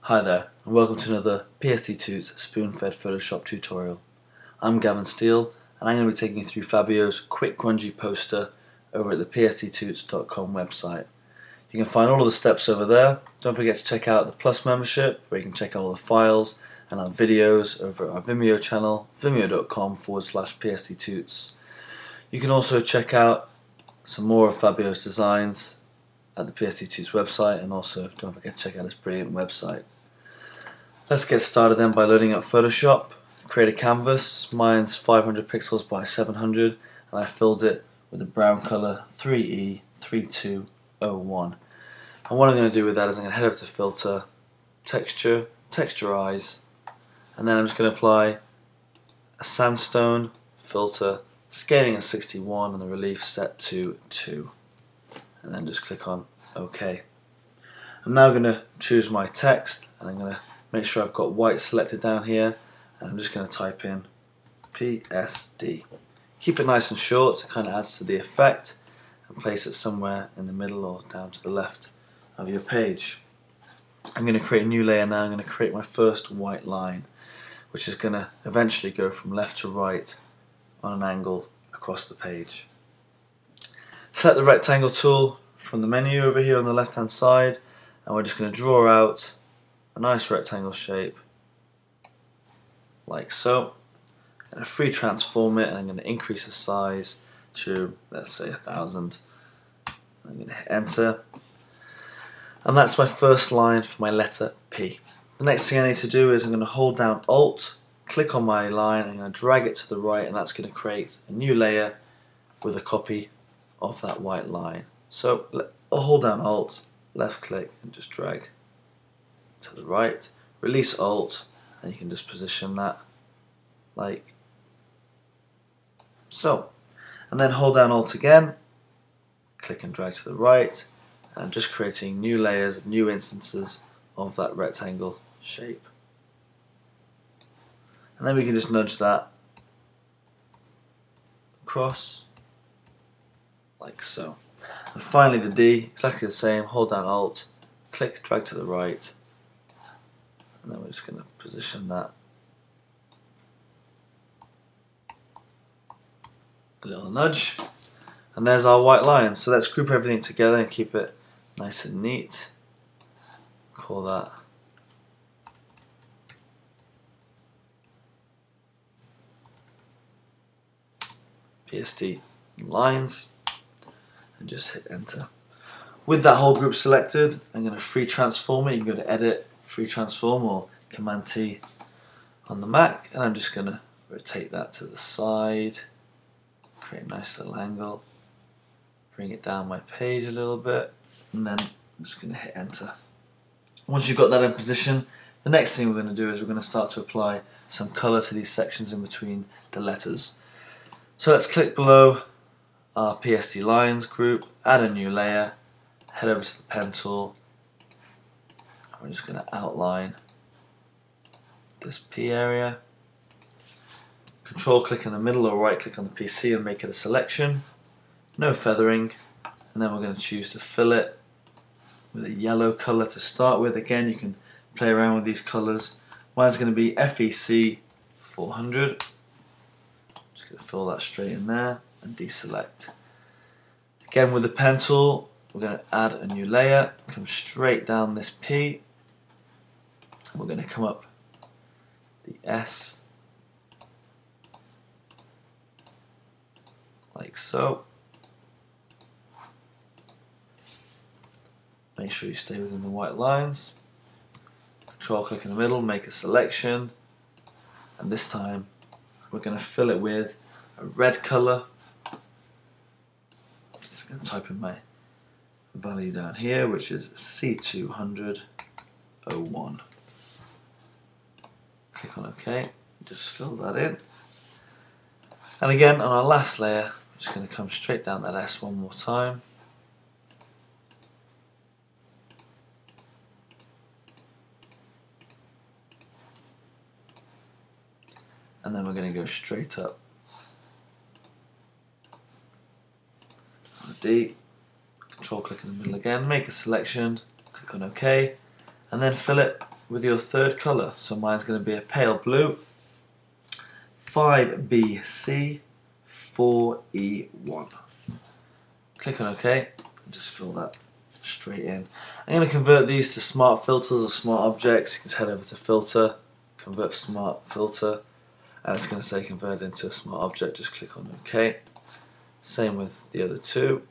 Hi there, and welcome to another PSD2's spoon-fed Photoshop tutorial. I'm Gavin Steele, and I'm going to be taking you through Fabio's quick grungy poster over at the psdtoots.com website. You can find all of the steps over there. Don't forget to check out the Plus membership, where you can check out all the files and our videos over at our Vimeo channel, vimeo.com/psdtoots. You can also check out some more of Fabio's designs at the PSD2's website, and also don't forget to check out his brilliant website. Let's get started then by loading up Photoshop. Create a canvas. Mine's 500 pixels by 700, and I filled it with a brown color 3E3201. And what I'm going to do with that is I'm going to head over to Filter, Texture, Texturize, and then I'm just going to apply a sandstone filter, scaling at 61 and the relief set to 2. And then just click on OK. I'm now going to choose my text, and I'm going to make sure I've got white selected down here, and I'm just going to type in PSD. Keep it nice and short, it kind of adds to the effect, and place it somewhere in the middle or down to the left of your page. I'm going to create a new layer now. I'm going to create my first white line, which is going to eventually go from left to right on an angle across the page. Select the rectangle tool from the menu over here on the left hand side, and we're just going to draw out a nice rectangle shape like so. I'm going to free transform it, and I'm going to increase the size to, let's say, 1000. I'm going to hit enter, and that's my first line for my letter P. The next thing I need to do is I'm going to hold down Alt, click on my line, and I'm going to drag it to the right, and that's going to create a new layer with a copy of that white line. So I'll hold down Alt, left click, and just drag to the right. Release Alt, and you can just position that like so. And then hold down Alt again, click and drag to the right, and I'm just creating new layers, new instances of that rectangle shape. And then we can just nudge that across like so. And finally the D, exactly the same, hold down Alt, click, drag to the right, and then we're just going to position that a little nudge, and there's our white line. So let's group everything together and keep it nice and neat. Call that PSD lines, and just hit enter. With that whole group selected, I'm going to free transform it. You can go to Edit, Free Transform, or Command T on the Mac, and I'm just going to rotate that to the side, create a nice little angle, bring it down my page a little bit, and then I'm just going to hit enter. Once you've got that in position, the next thing we're going to do is we're going to start to apply some color to these sections in between the letters. So let's click below our PSD lines group, add a new layer, head over to the pen tool, and we're just going to outline this P area. Control click in the middle or right click on the PC and make it a selection. No feathering, and then we're going to choose to fill it with a yellow color to start with. Again, you can play around with these colors. Mine's going to be FEC 400. Just going to fill that straight in there and deselect. Again, with the pen tool, we're going to add a new layer, come straight down this P, and we're going to come up the S like so. Make sure you stay within the white lines. Control click in the middle, make a selection, and this time we're going to fill it with a red color. Just going to type in my value down here, which is C20001. Click on OK, just fill that in. And again, on our last layer, I'm just going to come straight down that S one more time. And then we're going to go straight up on D, control click in the middle again, make a selection, click on OK, and then fill it with your third colour. So mine's going to be a pale blue, 5BC, 4E1. Click on OK and just fill that straight in. I'm going to convert these to smart filters or smart objects. You can just head over to filter, convert smart filter, and it's going to say convert into a smart object. Just click on OK. Same with the other two.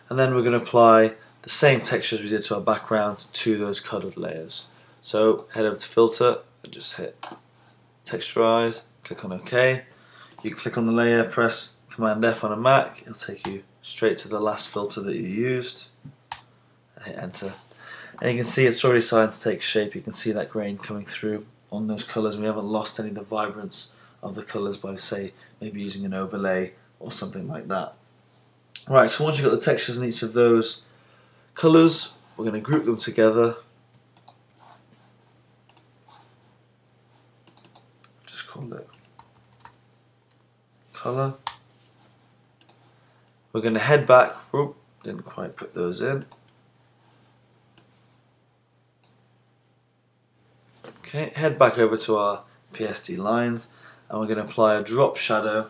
And then we're going to apply the same textures we did to our background to those coloured layers. So head over to filter and just hit texturize, click on OK. You click on the layer, press Command F on a Mac, it'll take you straight to the last filter that you used, and hit enter. And you can see it's already starting to take shape. You can see that grain coming through on those colours. We haven't lost any of the vibrance of the colours by, say, maybe using an overlay or something like that. Right, so once you've got the textures in each of those colours, we're going to group them together. Just call it colour. We're going to head back. Whoop, didn't quite put those in. Okay, head back over to our PSD lines, and we're going to apply a drop shadow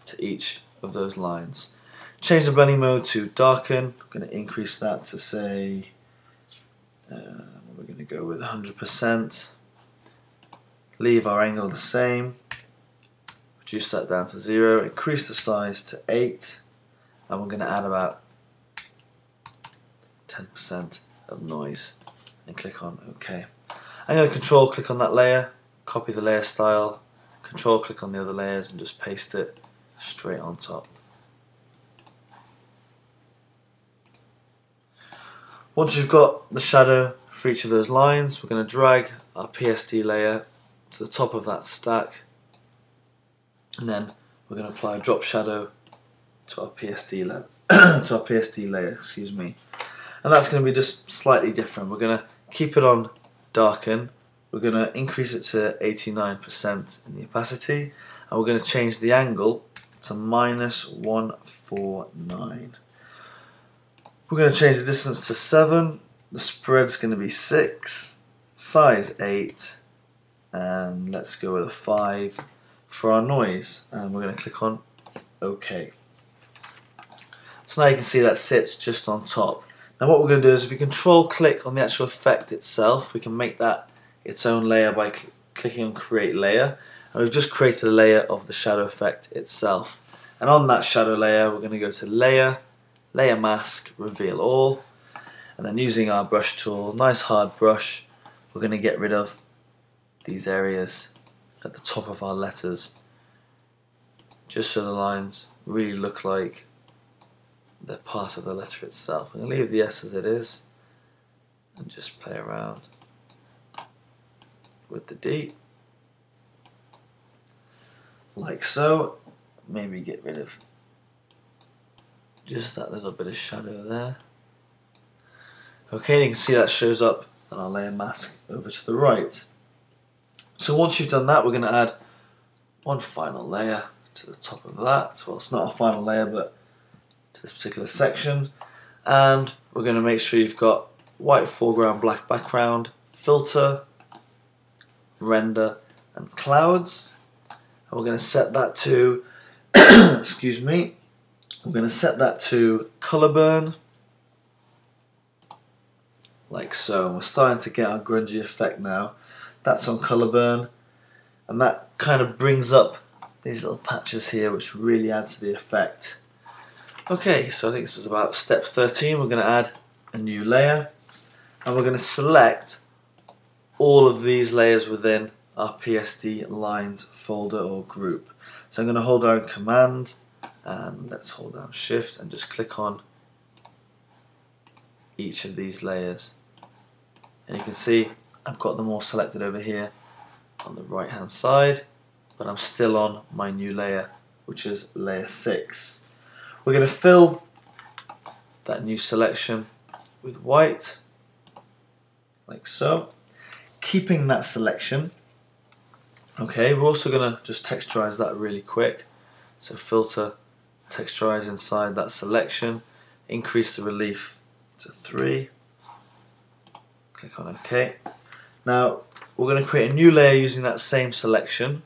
to each of those lines. Change the blending mode to darken. I'm going to increase that to, say, we're going to go with 100%. Leave our angle the same. Reduce that down to 0. Increase the size to 8. And we're going to add about 10% of noise. And click on OK. I'm going to control click on that layer, copy the layer style, control click on the other layers and just paste it straight on top. Once you've got the shadow for each of those lines, we're going to drag our PSD layer to the top of that stack, and then we're going to apply a drop shadow to our PSD layer. Excuse me. And that's going to be just slightly different. We're going to keep it on darken. We're going to increase it to 89% in the opacity, and we're going to change the angle to -149. We're going to change the distance to 7, the spread's going to be 6, size 8, and let's go with a 5 for our noise, and we're going to click on OK. So now you can see that sits just on top. Now what we're going to do is if we control click on the actual effect itself, we can make that its own layer by clicking on create layer, and we've just created a layer of the shadow effect itself. And on that shadow layer we're going to go to layer, layer mask, reveal all, and then using our brush tool, nice hard brush, we're going to get rid of these areas at the top of our letters, just so the lines really look like they're part of the letter itself. I'm going to leave the S as it is and just play around with the D like so. Maybe get rid of just that little bit of shadow there. Okay, you can see that shows up on our layer mask over to the right. So once you've done that, we're going to add one final layer to the top of that. Well, it's not a final layer, but to this particular section. And we're going to make sure you've got white foreground, black background, filter, render, and clouds. And we're going to set that to, excuse me, we're going to set that to color burn, like so. And we're starting to get our grungy effect now. That's on color burn, and that kind of brings up these little patches here which really add to the effect. Okay, so I think this is about step 13. We're going to add a new layer, and we're going to select all of these layers within our PSD lines folder or group. So I'm going to hold down Command, and let's hold down Shift and just click on each of these layers. And you can see I've got them all selected over here on the right hand side, but I'm still on my new layer, which is layer 6. We're going to fill that new selection with white, like so, keeping that selection. Okay, we're also going to just texturize that really quick. So filter, texturize inside that selection. increase the relief to 3. Click on OK. Now we're going to create a new layer using that same selection,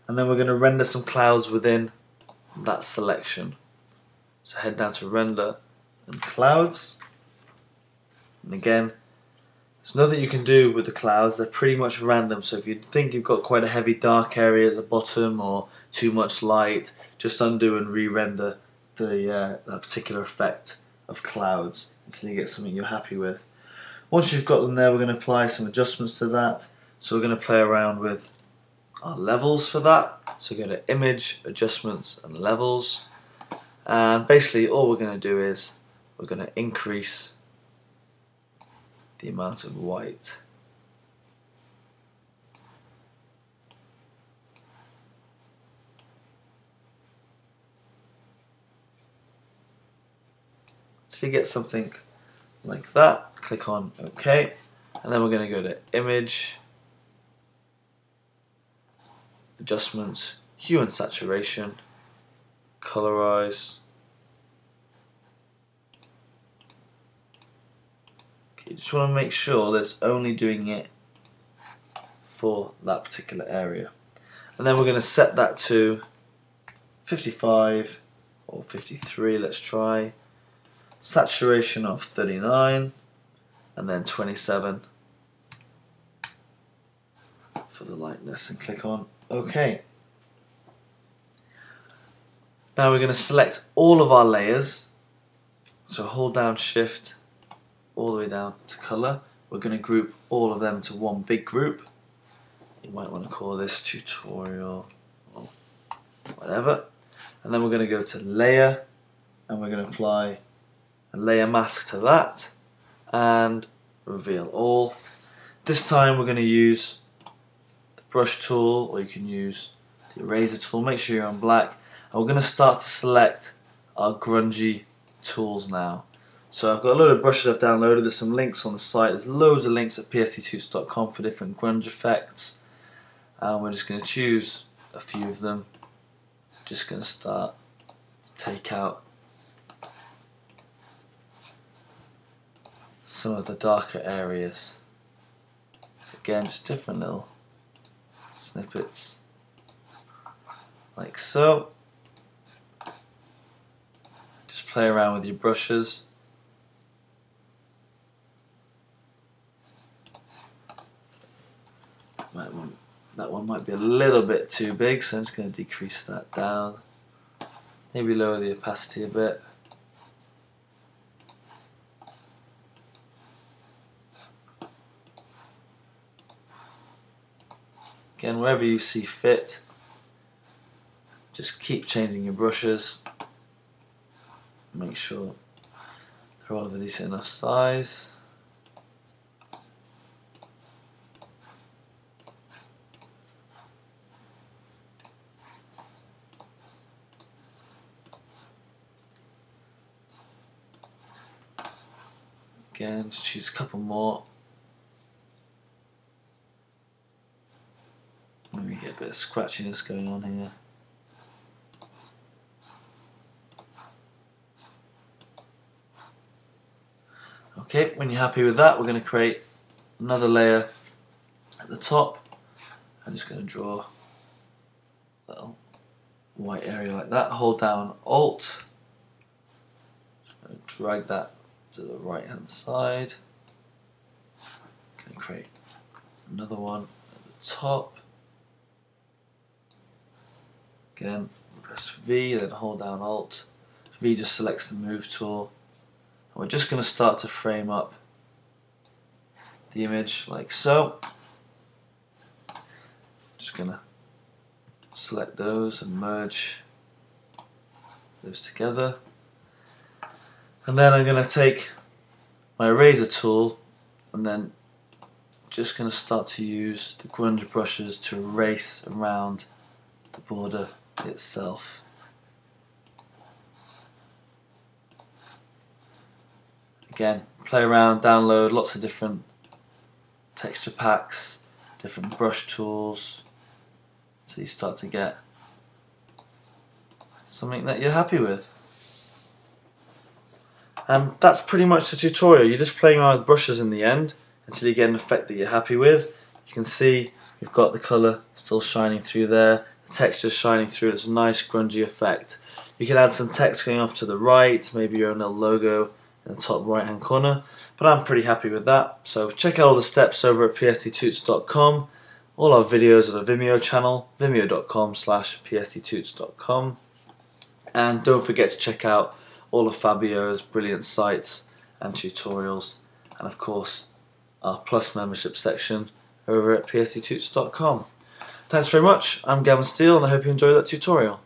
and then we're going to render some clouds within that selection. So head down to render and clouds, and again, there's nothing you can do with the clouds, they're pretty much random. So if you think you've got quite a heavy dark area at the bottom or too much light, just undo and re-render that particular effect of clouds until you get something you're happy with. Once you've got them there, we're going to apply some adjustments to that. So we're going to play around with our levels for that. So go to Image, Adjustments and Levels. And basically all we're going to do is we're going to increase the amount of white. So you get something like that. Click on OK, and then we're going to go to Image, Adjustments, Hue and Saturation, Colorize. Okay, you just want to make sure that it's only doing it for that particular area. And then we're going to set that to 55 or 53, let's try. Saturation of 39, and then 27 for the lightness, and click on OK. Now we're going to select all of our layers, so hold down Shift all the way down to color. We're going to group all of them into one big group. You might want to call this tutorial or whatever. And then we're going to go to layer, and we're going to apply a layer mask to that and reveal all. This time we're going to use the brush tool, or you can use the eraser tool. Make sure you're on black, and we're going to start to select our grungy tools now. So I've got a load of brushes I've downloaded. There's some links on the site. There's loads of links at psttuts.com for different grunge effects, and we're just going to choose a few of them. Just going to start to take out some of the darker areas. Again, just different little snippets like so. Just play around with your brushes. That one might be a little bit too big, so I'm just going to decrease that down. Maybe lower the opacity a bit. Again, wherever you see fit, just keep changing your brushes. Make sure they're all of a decent enough size. Again, just choose a couple more. Maybe get a bit of scratchiness going on here. Okay, when you're happy with that, we're going to create another layer at the top. I'm just going to draw a little white area like that. Hold down Alt. Just going to drag that to the right hand side. Going to create another one at the top. Again, press V, then hold down Alt. V just selects the Move tool. And we're just going to start to frame up the image like so. Just going to select those and merge those together. And then I'm going to take my eraser tool and then just going to start to use the grunge brushes to erase around the border itself. Again, play around, download lots of different texture packs, different brush tools, so you start to get something that you're happy with. That's pretty much the tutorial. You're just playing around with brushes in the end until you get an effect that you're happy with. You can see we've got the colour still shining through there, the texture's shining through, it's a nice grungy effect. You can add some text going off to the right, maybe your own little logo in the top right hand corner, but I'm pretty happy with that. So check out all the steps over at psttuts.com. All our videos on the Vimeo channel, vimeo.com/psttuts.com. And don't forget to check out all of Fabio's brilliant sites and tutorials, and of course our Plus membership section over at psttuts.com. Thanks very much, I'm Gavin Steele and I hope you enjoyed that tutorial.